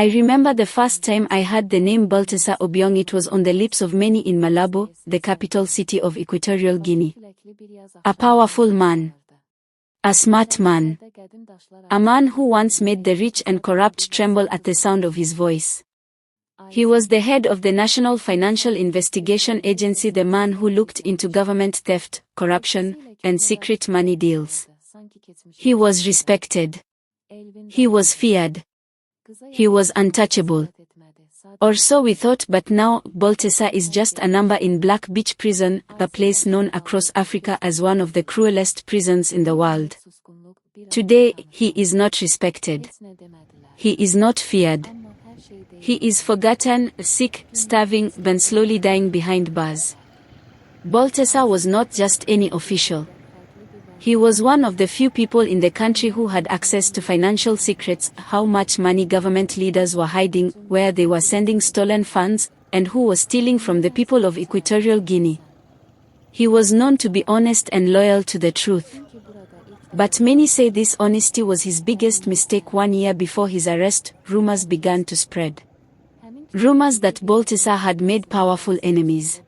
I remember the first time I heard the name Baltasar Obiang. It was on the lips of many in Malabo, the capital city of Equatorial Guinea. A powerful man. A smart man. A man who once made the rich and corrupt tremble at the sound of his voice. He was the head of the National Financial Investigation Agency, the man who looked into government theft, corruption, and secret money deals. He was respected. He was feared. He was untouchable. Or so we thought, but now Baltasar is just a number in Black Beach Prison, a place known across Africa as one of the cruelest prisons in the world. Today, he is not respected. He is not feared. He is forgotten, sick, starving, then slowly dying behind bars. Baltasar was not just any official. He was one of the few people in the country who had access to financial secrets, how much money government leaders were hiding, where they were sending stolen funds, and who was stealing from the people of Equatorial Guinea. He was known to be honest and loyal to the truth. But many say this honesty was his biggest mistake. 1 year before his arrest, rumors began to spread. Rumors that Baltasar had made powerful enemies.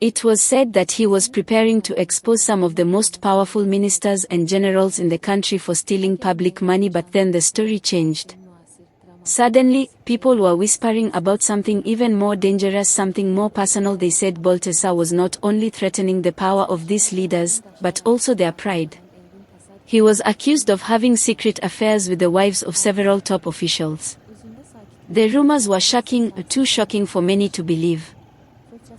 It was said that he was preparing to expose some of the most powerful ministers and generals in the country for stealing public money, but then the story changed. Suddenly, people were whispering about something even more dangerous, something more personal. They said Baltasar was not only threatening the power of these leaders, but also their pride. He was accused of having secret affairs with the wives of several top officials. The rumors were shocking, too shocking for many to believe.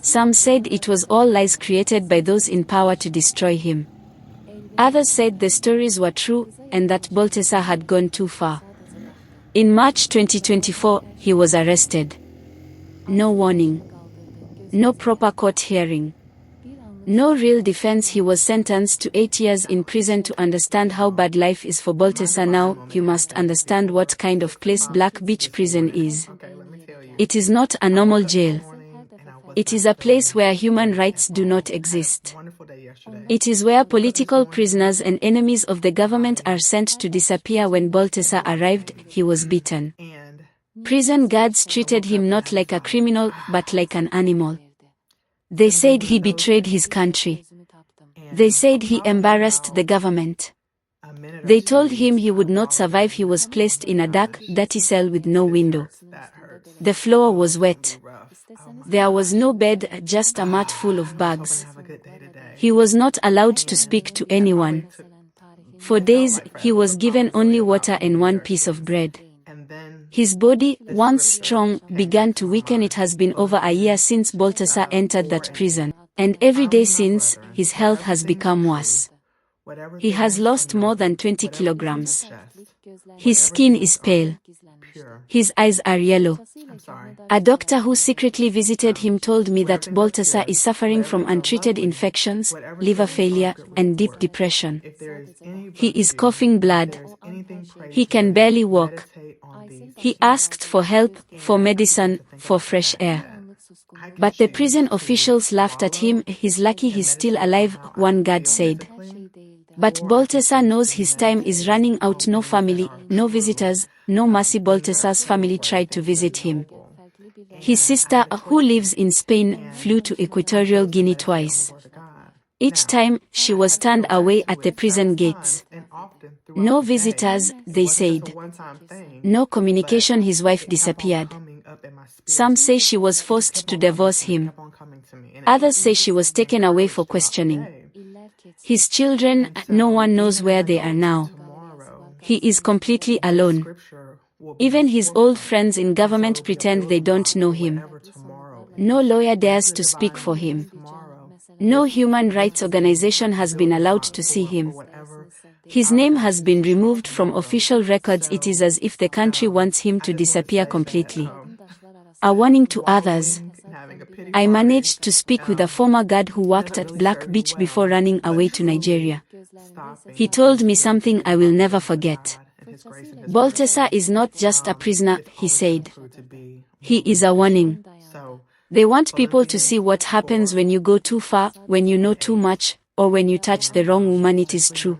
Some said it was all lies created by those in power to destroy him. Others said the stories were true, and that Baltasar had gone too far. In March 2024, he was arrested. No warning. No proper court hearing. No real defense. He was sentenced to 8 years in prison. To understand how bad life is for Baltasar now, you must understand what kind of place Black Beach Prison is. It is not a normal jail. It is a place where human rights do not exist. It is where political prisoners and enemies of the government are sent to disappear. When Baltasar arrived, he was beaten. Prison guards treated him not like a criminal, but like an animal. They said he betrayed his country. They said he embarrassed the government. They told him he would not survive. He was placed in a dark, dirty cell with no window. The floor was wet. There was no bed, just a mat full of bugs. He was not allowed to speak to anyone. For days, he was given only water and one piece of bread. His body, once strong, began to weaken. It has been over a year since Baltasar entered that prison, and every day since, his health has become worse. He has lost more than 20 kilograms. His skin is pale. His eyes are yellow. A doctor who secretly visited him told me that Baltasar is suffering from untreated infections, liver failure, and deep depression. He is coughing blood. He can barely walk. He asked for help, for medicine, for fresh air. But the prison officials laughed at him. He's lucky he's still alive, one guard said. But Baltasar knows his time is running out. No family, no visitors, no mercy. Baltasar's family tried to visit him. His sister, who lives in Spain, flew to Equatorial Guinea twice. Each time, she was turned away at the prison gates. No visitors, they said. No communication. His wife disappeared. Some say she was forced to divorce him. Others say she was taken away for questioning. His children, no one knows where they are now. He is completely alone. Even his old friends in government pretend they don't know him. No lawyer dares to speak for him. No human rights organization has been allowed to see him. His name has been removed from official records. It is as if the country wants him to disappear completely. A warning to others. I managed to speak with a former guard who worked at Black Beach before running away to Nigeria. He told me something I will never forget. Baltasar is not just a prisoner, he said. He is a warning. They want people to see what happens when you go too far, when you know too much, or when you touch the wrong woman. It is true.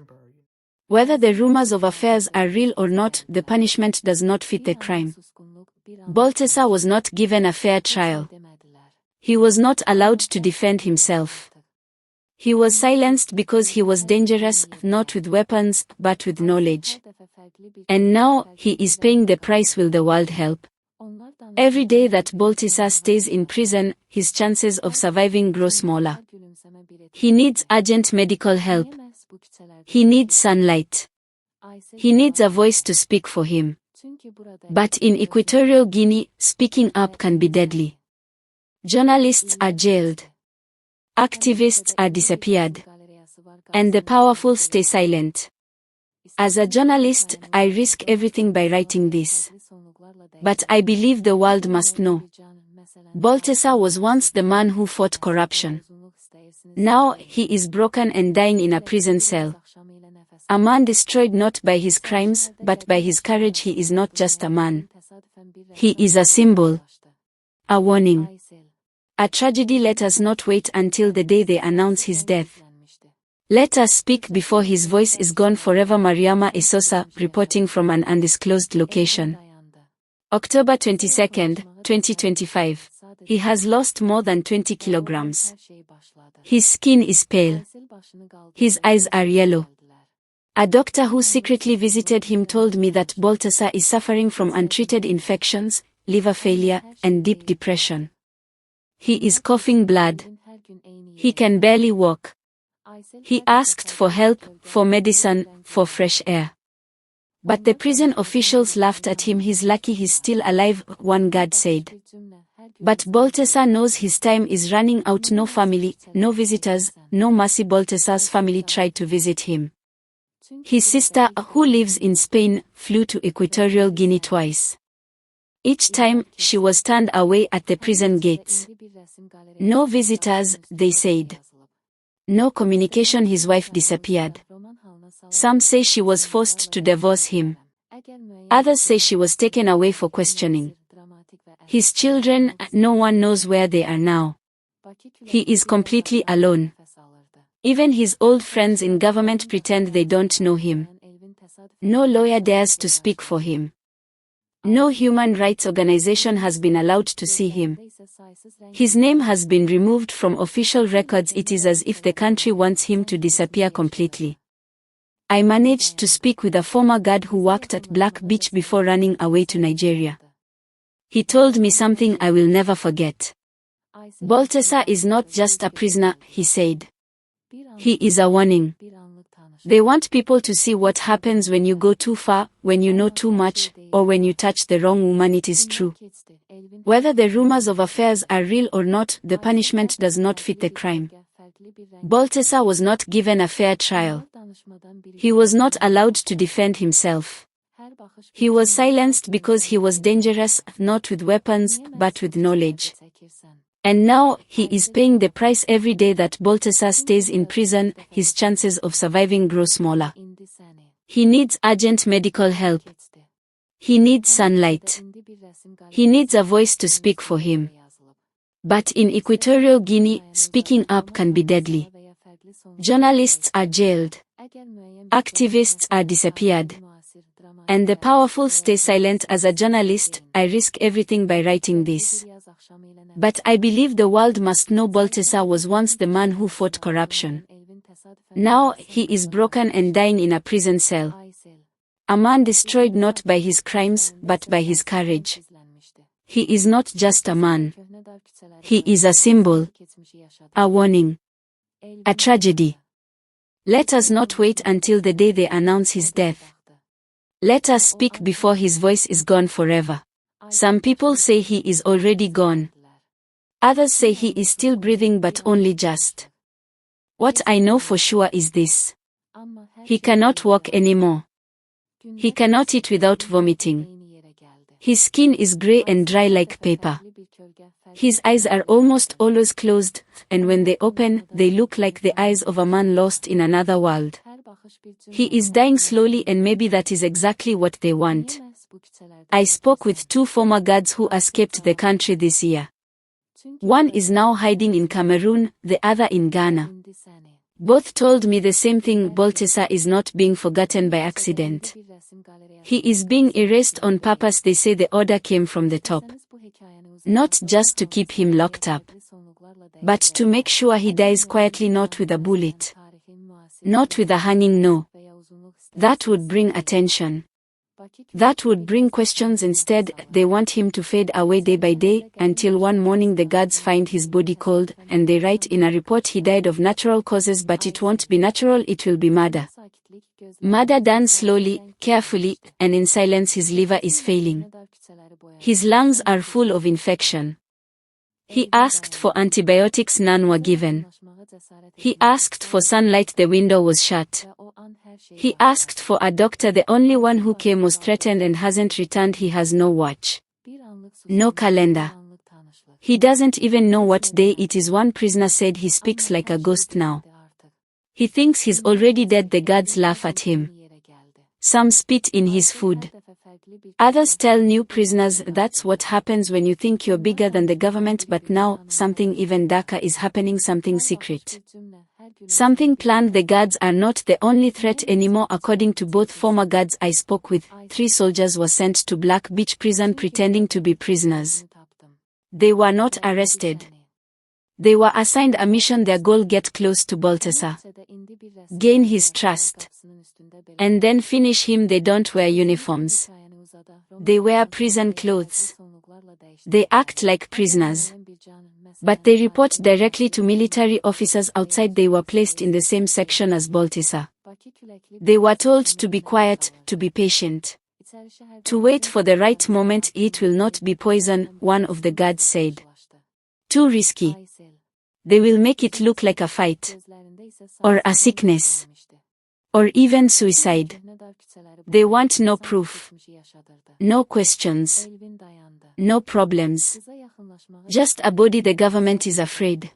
Whether the rumors of affairs are real or not, the punishment does not fit the crime. Balthasar was not given a fair trial. He was not allowed to defend himself. He was silenced because he was dangerous, not with weapons, but with knowledge. And now, he is paying the price. Will the world help? Every day that Balthasar stays in prison, his chances of surviving grow smaller. He needs urgent medical help. He needs sunlight. He needs a voice to speak for him. But in Equatorial Guinea, speaking up can be deadly. Journalists are jailed. Activists are disappeared. And the powerful stay silent. As a journalist, I risk everything by writing this. But I believe the world must know. Balthasar was once the man who fought corruption. Now, he is broken and dying in a prison cell. A man destroyed not by his crimes, but by his courage. He is not just a man. He is a symbol. A warning. A tragedy. Let us not wait until the day they announce his death. Let us speak before his voice is gone forever. Mariama Esosa, reporting from an undisclosed location. October 22, 2025. He has lost more than 20 kilograms. His skin is pale. His eyes are yellow. A doctor who secretly visited him told me that Balthasar is suffering from untreated infections, liver failure, and deep depression. He is coughing blood. He can barely walk. He asked for help, for medicine, for fresh air. But the prison officials laughed at him. He's lucky he's still alive, one guard said. But Balthasar knows his time is running out. No family, no visitors, no mercy. Balthasar's family tried to visit him. His sister, who lives in Spain, flew to Equatorial Guinea twice. Each time, she was turned away at the prison gates. No visitors, they said. No communication. His wife disappeared. Some say she was forced to divorce him. Others say she was taken away for questioning. His children, no one knows where they are now. He is completely alone. Even his old friends in government pretend they don't know him. No lawyer dares to speak for him. No human rights organization has been allowed to see him. His name has been removed from official records. It is as if the country wants him to disappear completely. I managed to speak with a former guard who worked at Black Beach before running away to Nigeria. He told me something I will never forget. Balthasar is not just a prisoner, he said. He is a warning. They want people to see what happens when you go too far, when you know too much, or when you touch the wrong woman. It is true. Whether the rumors of affairs are real or not, the punishment does not fit the crime. Balthasar was not given a fair trial. He was not allowed to defend himself. He was silenced because he was dangerous, not with weapons, but with knowledge. And now, he is paying the price. Every day that Balthasar stays in prison, his chances of surviving grow smaller. He needs urgent medical help. He needs sunlight. He needs a voice to speak for him. But in Equatorial Guinea, speaking up can be deadly. Journalists are jailed. Activists are disappeared. And the powerful stay silent. As a journalist, I risk everything by writing this. But I believe the world must know Balthasar was once the man who fought corruption. Now, he is broken and dying in a prison cell. A man destroyed not by his crimes, but by his courage. He is not just a man. He is a symbol. A warning. A tragedy. Let us not wait until the day they announce his death. Let us speak before his voice is gone forever. Some people say he is already gone. Others say he is still breathing, but only just. What I know for sure is this. He cannot walk anymore. He cannot eat without vomiting. His skin is gray and dry like paper. His eyes are almost always closed, and when they open, they look like the eyes of a man lost in another world. He is dying slowly, and maybe that is exactly what they want. I spoke with 2 former guards who escaped the country this year. One is now hiding in Cameroon, the other in Ghana. Both told me the same thing: Balthazar is not being forgotten by accident. He is being erased on purpose. They say the order came from the top. Not just to keep him locked up, but to make sure he dies quietly, not with a bullet. Not with a hanging, no. That would bring attention. That would bring questions. Instead, they want him to fade away day by day, until one morning the guards find his body cold, and they write in a report he died of natural causes. But it won't be natural, it will be murder. Murder done slowly, carefully, and in silence. His liver is failing. His lungs are full of infection. He asked for antibiotics, none were given. He asked for sunlight, the window was shut. He asked for a doctor, the only one who came was threatened and hasn't returned. He has no watch, no calendar. He doesn't even know what day it is. One prisoner said he speaks like a ghost now. He thinks he's already dead. The guards laugh at him. Some spit in his food. Others tell new prisoners that's what happens when you think you're bigger than the government. But now, something even darker is happening, something secret. Something planned. The guards are not the only threat anymore. According to both former guards I spoke with, 3 soldiers were sent to Black Beach prison pretending to be prisoners. They were not arrested. They were assigned a mission. Their goal: get close to Balthazar, gain his trust, and then finish him. They don't wear uniforms. They wear prison clothes. They act like prisoners. But they report directly to military officers outside. They were placed in the same section as Balthazar. They were told to be quiet, to be patient, to wait for the right moment. It will not be poison, one of the guards said. Too risky. They will make it look like a fight, or a sickness, or even suicide. They want no proof, no questions, no problems. Just a body. The government is afraid.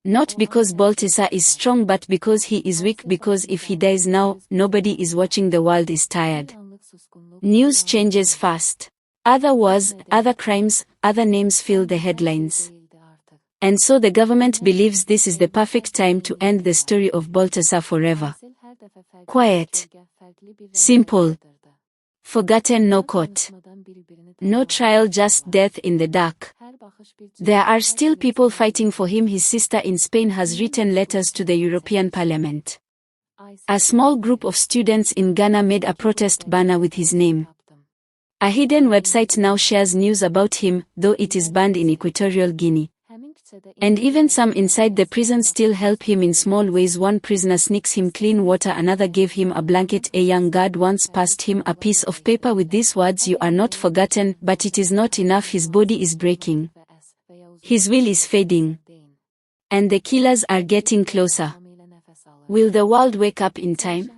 Not because Balthazar is strong, but because he is weak. Because if he dies now, nobody is watching. The world is tired. News changes fast. Other wars, other crimes, other names fill the headlines. And so the government believes this is the perfect time to end the story of Balthazar forever. Quiet. Simple. Forgotten. No court, no trial, just death in the dark. There are still people fighting for him. His sister in Spain has written letters to the European Parliament. A small group of students in Ghana made a protest banner with his name. A hidden website now shares news about him, though it is banned in Equatorial Guinea. And even some inside the prison still help him in small ways. One prisoner sneaks him clean water, another gave him a blanket. A young guard once passed him a piece of paper with these words: "You are not forgotten." But it is not enough. His body is breaking. His will is fading. And the killers are getting closer. Will the world wake up in time?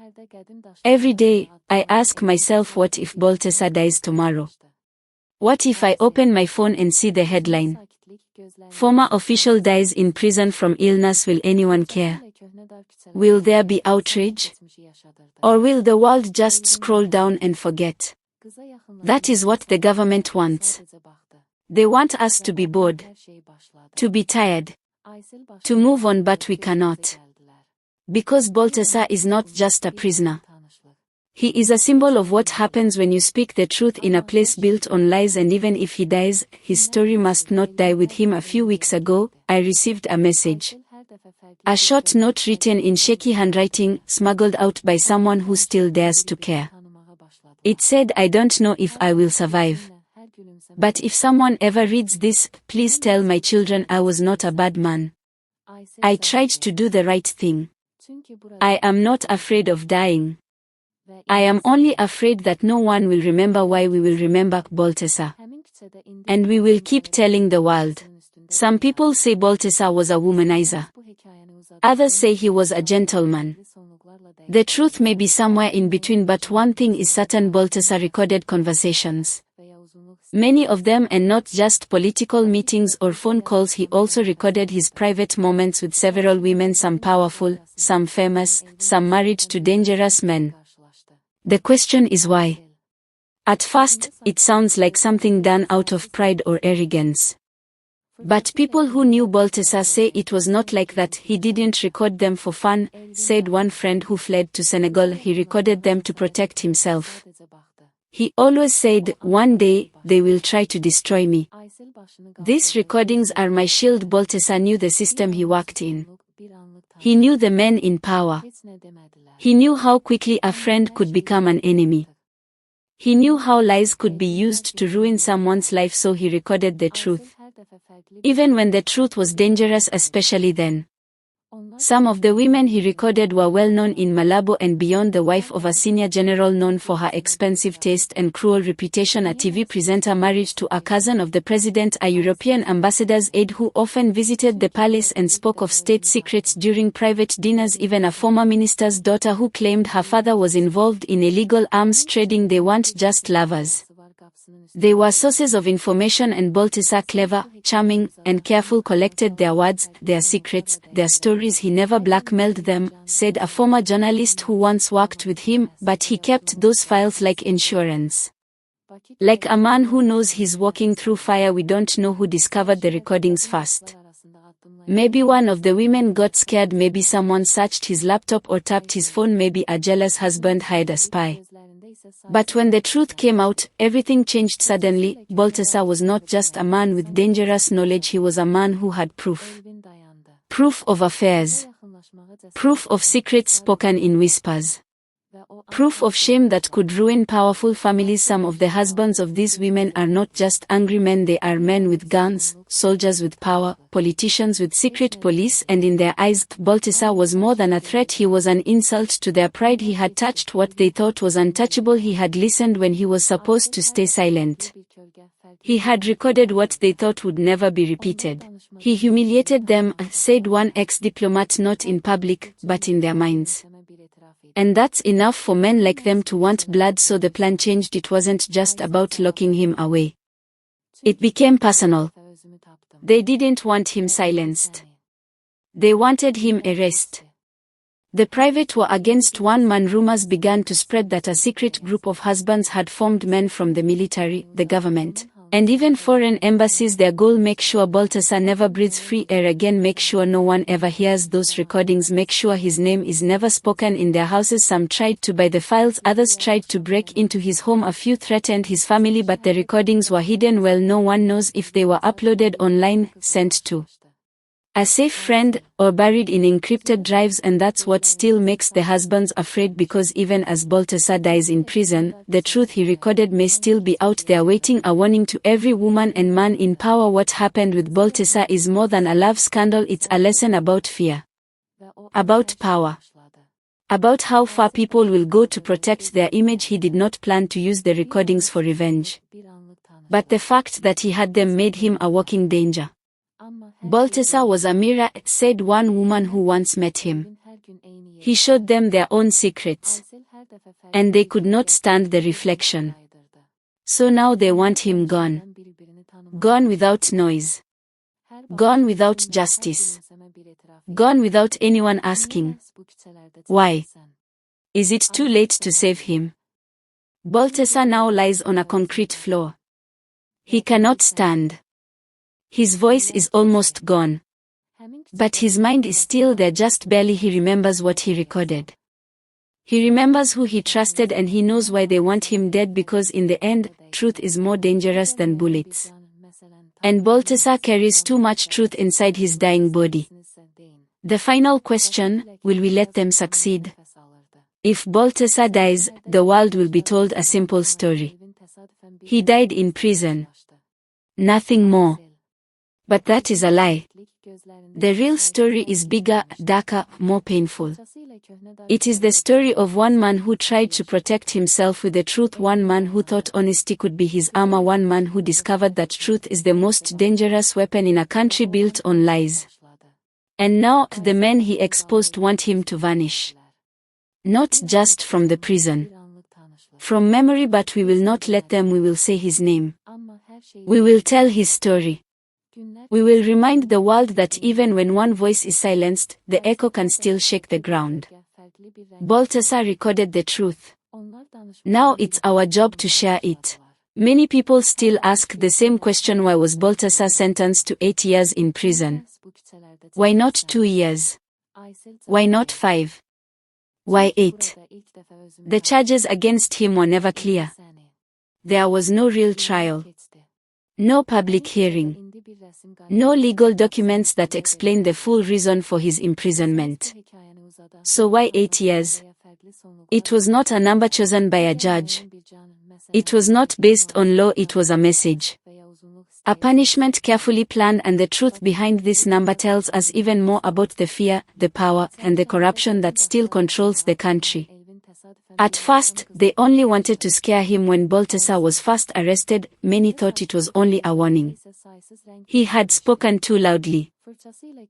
Every day, I ask myself, what if Balthazar dies tomorrow? What if I open my phone and see the headline: former official dies in prison from illness? Will anyone care? Will there be outrage? Or will the world just scroll down and forget? That is what the government wants. They want us to be bored, to be tired, to move on, but we cannot. Because Balthazar is not just a prisoner. He is a symbol of what happens when you speak the truth in a place built on lies. And even if he dies, his story must not die with him. A few weeks ago, I received a message. A short note written in shaky handwriting, smuggled out by someone who still dares to care. It said, "I don't know if I will survive. But if someone ever reads this, please tell my children I was not a bad man. I tried to do the right thing. I am not afraid of dying. I am only afraid that no one will remember why we will remember Balthazar. And we will keep telling the world." Some people say Balthazar was a womanizer. Others say he was a gentleman. The truth may be somewhere in between, but one thing is certain: Balthazar recorded conversations. Many of them, and not just political meetings or phone calls. He also recorded his private moments with several women, some powerful, some famous, some married to dangerous men. The question is why? At first, it sounds like something done out of pride or arrogance. But people who knew Baltasar say it was not like that. He didn't record them for fun, said one friend who fled to Senegal. He recorded them to protect himself. He always said, one day, they will try to destroy me. These recordings are my shield. Baltasar knew the system he worked in. He knew the men in power. He knew how quickly a friend could become an enemy. He knew how lies could be used to ruin someone's life, so he recorded the truth. Even when the truth was dangerous, especially then. Some of the women he recorded were well known in Malabo and beyond. The wife of a senior general known for her expensive taste and cruel reputation, a TV presenter married to a cousin of the president, a European ambassador's aide who often visited the palace and spoke of state secrets during private dinners, even a former minister's daughter who claimed her father was involved in illegal arms trading. They weren't just lovers. They were sources of information, and Baltasar, clever, charming, and careful, collected their words, their secrets, their stories. He never blackmailed them, said a former journalist who once worked with him, but he kept those files like insurance. Like a man who knows he's walking through fire. We don't know who discovered the recordings first. Maybe one of the women got scared, maybe someone searched his laptop or tapped his phone, maybe a jealous husband hired a spy. But when the truth came out, everything changed suddenly. Baltasar was not just a man with dangerous knowledge, he was a man who had proof. Proof of affairs. Proof of secrets spoken in whispers. Proof of shame that could ruin powerful families. Some of the husbands of these women are not just angry men, they are men with guns, soldiers with power, politicians with secret police, and in their eyes, Baltasar was more than a threat. He was an insult to their pride. He had touched what they thought was untouchable. He had listened when he was supposed to stay silent. He had recorded what they thought would never be repeated. He humiliated them, said one ex-diplomat, not in public, but in their minds. And that's enough for men like them to want blood, so the plan changed. It wasn't just about locking him away. It became personal. They didn't want him silenced. They wanted him erased. The private war against one man. Rumors began to spread that a secret group of husbands had formed, men from the military, the government, and even foreign embassies. Their goal: make sure Baltasar never breathes free air again, make sure no one ever hears those recordings, make sure his name is never spoken in their houses. Some tried to buy the files, others tried to break into his home, a few threatened his family, but the recordings were hidden well. No one knows if they were uploaded online, sent to a safe friend, or buried in encrypted drives. And that's what still makes the husbands afraid, because even as Baltasar dies in prison, the truth he recorded may still be out there waiting, a warning to every woman and man in power. What happened with Baltasar is more than a love scandal, it's a lesson about fear, about power, about how far people will go to protect their image. He did not plan to use the recordings for revenge, but the fact that he had them made him a walking danger. Baltasar was a mirror, said one woman who once met him. He showed them their own secrets, and they could not stand the reflection. So now they want him gone. Gone without noise. Gone without justice. Gone without anyone asking, why? Is it too late to save him? Baltasar now lies on a concrete floor. He cannot stand. His voice is almost gone. But his mind is still there, just barely. He remembers what he recorded. He remembers who he trusted, and he knows why they want him dead, because in the end, truth is more dangerous than bullets. And Baltasar carries too much truth inside his dying body. The final question: will we let them succeed? If Baltasar dies, the world will be told a simple story. He died in prison. Nothing more. But that is a lie. The real story is bigger, darker, more painful. It is the story of one man who tried to protect himself with the truth, one man who thought honesty could be his armor, one man who discovered that truth is the most dangerous weapon in a country built on lies. And now, the men he exposed want him to vanish. Not just from the prison, from memory, but we will not let them. We will say his name. We will tell his story. We will remind the world that even when one voice is silenced, the echo can still shake the ground. Baltasar recorded the truth. Now it's our job to share it. Many people still ask the same question: why was Baltasar sentenced to 8 years in prison? Why not 2 years? Why not 5? Why 8? The charges against him were never clear. There was no real trial. No public hearing. No legal documents that explain the full reason for his imprisonment. So why 8 years? It was not a number chosen by a judge. It was not based on law, it was a message. A punishment carefully planned, and the truth behind this number tells us even more about the fear, the power, and the corruption that still controls the country. At first, they only wanted to scare him. When Baltasar was first arrested, many thought it was only a warning. He had spoken too loudly,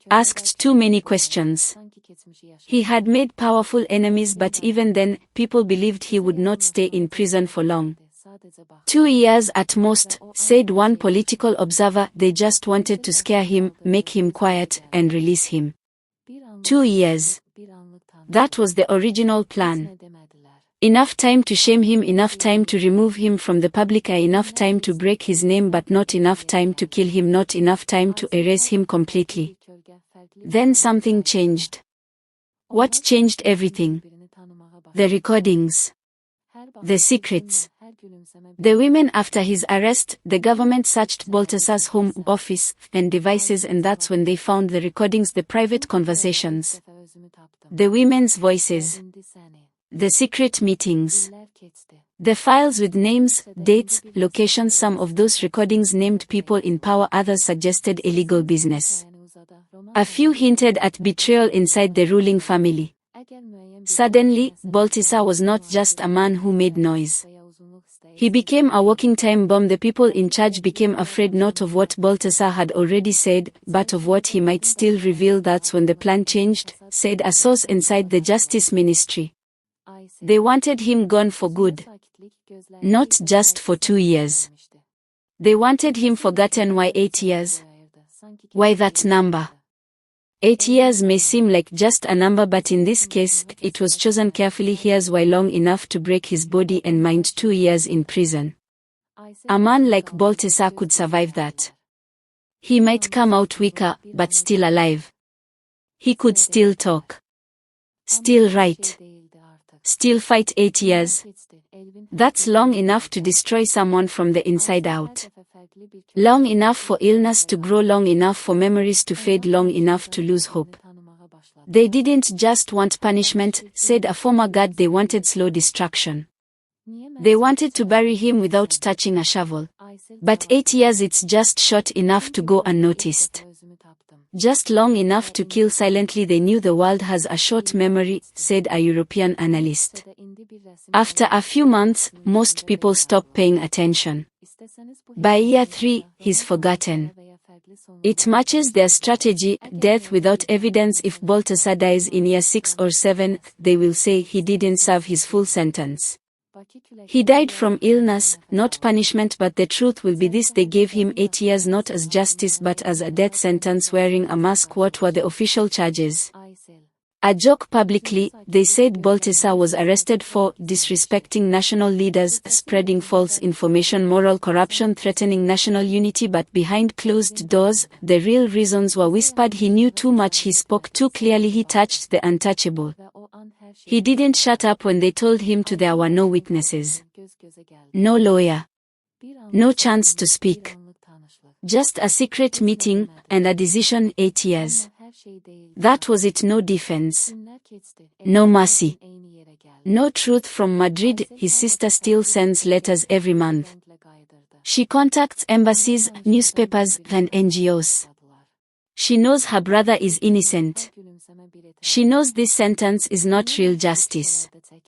asked too many questions. He had made powerful enemies, but even then, people believed he would not stay in prison for long. 2 years at most, said one political observer. They just wanted to scare him, make him quiet, and release him. 2 years. That was the original plan. Enough time to shame him, enough time to remove him from the public eye, enough time to break his name, but not enough time to kill him, not enough time to erase him completely. Then something changed. What changed everything? The recordings. The secrets. The women. After his arrest, the government searched Baltasar's home, office, and devices, and that's when they found the recordings, the private conversations. The women's voices. The secret meetings. The files with names, dates, locations. Some of those recordings named people in power, others suggested illegal business. A few hinted at betrayal inside the ruling family. Suddenly, Baltasar was not just a man who made noise. He became a walking time bomb. The people in charge became afraid not of what Baltasar had already said, but of what he might still reveal. That's when the plan changed, said a source inside the Justice Ministry. They wanted him gone for good. Not just for 2 years. They wanted him forgotten. Why 8 years? Why that number? 8 years may seem like just a number, but in this case, it was chosen carefully. Here's why: long enough to break his body and mind. 2 years in prison. A man like Baltasar could survive that. He might come out weaker, but still alive. He could still talk. Still write. Still fight. 8 years. That's long enough to destroy someone from the inside out. Long enough for illness to grow, long enough for memories to fade, long enough to lose hope. They didn't just want punishment, said a former guard, they wanted slow destruction. They wanted to bury him without touching a shovel. But 8 years, it's just short enough to go unnoticed. Just long enough to kill silently. They knew the world has a short memory, said a European analyst. After a few months, most people stop paying attention. By year 3, he's forgotten. It matches their strategy, death without evidence. If Baltasar dies in year 6 or 7, they will say he didn't serve his full sentence. He died from illness, not punishment, but the truth will be this: they gave him 8 years not as justice but as a death sentence. Wearing a mask. What were the official charges? A joke publicly, they said Baltasar was arrested for disrespecting national leaders, spreading false information, moral corruption, threatening national unity. But behind closed doors, the real reasons were whispered. He knew too much, he spoke too clearly, he touched the untouchable. He didn't shut up when they told him to. There were no witnesses. No lawyer. No chance to speak. Just a secret meeting, and a decision. 8 years. That was it. No defense. No mercy. No truth. From Madrid, his sister still sends letters every month. She contacts embassies, newspapers, and NGOs. She knows her brother is innocent. She knows this sentence is not real justice.